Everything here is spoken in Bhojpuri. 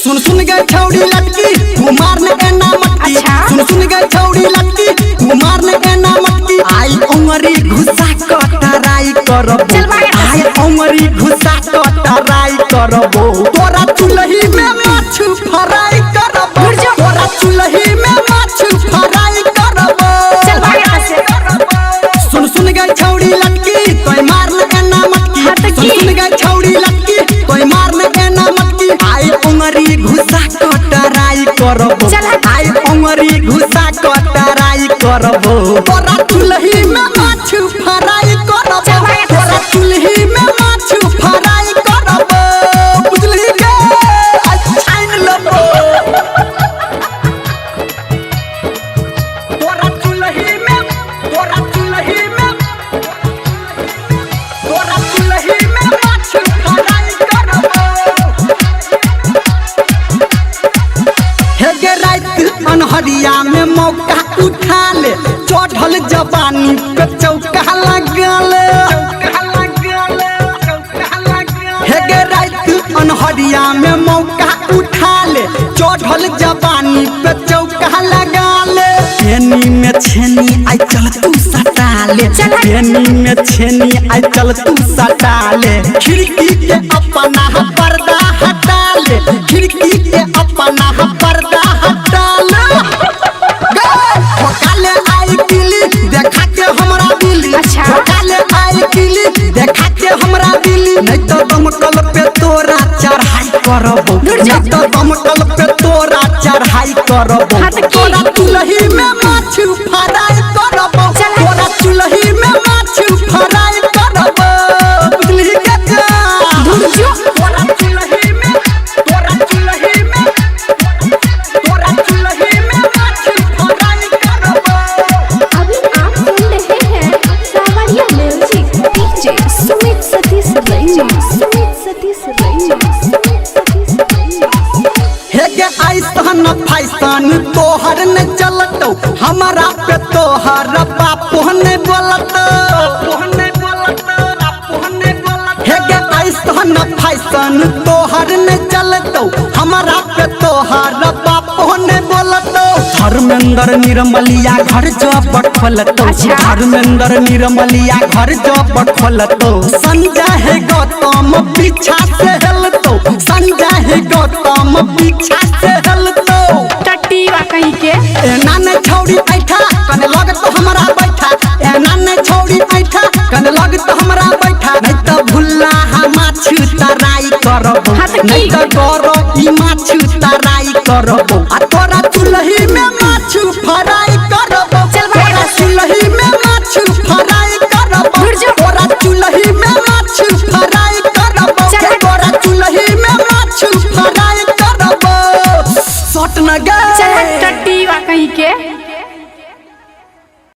सुन सुन गए छौड़ी लटकी तू मारने के ना मटकी। सुन सुन गए छौड़ी लटकी तू मारने के ना मटकी। आई उंगरी घुसा कटराई करबो। आई उंगरी घुसा कटराई करबो। तोरा चुल्ही में माछ फ्राई करबो। तोरा चुल्ही में माछ फ्राई करबो। सुन सुन गए छौड़ी लटकी तोय मारने के ना मटकी। सुन सुन गए छौड़ी लटकी तोय मारने के ना मटकी। आई उंगरी घुसा कटराई करबो। आई उंगरी घुसा कटराई करबो। तोरा चुल्ही में माछ फ्राई करबो। तोरा चुल्ही में माछ फ्राई करबो। बुझली गे छाइन लबो। तोरा चुल्ही में तोरा चुल्ही में तोरा चुल्ही में माछ फ्राई करबो। हे गे रात अनहरिया में मौका उठा ले। चढ़ल जवानी पे चौका लगा ले। हे गे रात अनहरिया में मौका उठा ले। चढ़ल जवानी पे चौका लगा ले। छेनी में छेनी आई चल तू सटा ले। छेनी में छेनी आई चल तू सटा ले। खिड़की के अपना पर्दा हटा ले। खिड़की के अपना पर्दा हटा ले। ठोकाले आई किली देखा के हमरा बिली। ठोकाले आई किली देखा के हमरा बिली। नहीं तो दमकल पे तोरा चढ़ाई करबो। नहीं तो दमकल पे तोरा चढ़ाई करबो। तोरा चुल्ही में माछ फ्राई करबो। तोरा चुल्ही में माछ फ्राई करबो। बुझली के तोरा चुल्ही में तोरा चुल्ही में तोरा चुल्ही में माछ फ्राई करबो। अभी आप सुन रहे हैं सावरिया म्यूजिक डीजे सुमित सतीश रैना। सुमित सतीश रैना। हे गे ऐसन फैसन तोहर न चलतो। हमारा पे तोहर बापो ने बोलतो। हे गे ऐसन फैसन तोहर न चलतो। हमारा पे तोहर बापो ने बोलतो। धर्मेंद्र निर्मलिया घर जब खोलतो। धर्मेंद्र निर्मलिया घर जब खोलतो। संजय है गौतम पीछा से हेलतो। संजय है गौतम पीछा से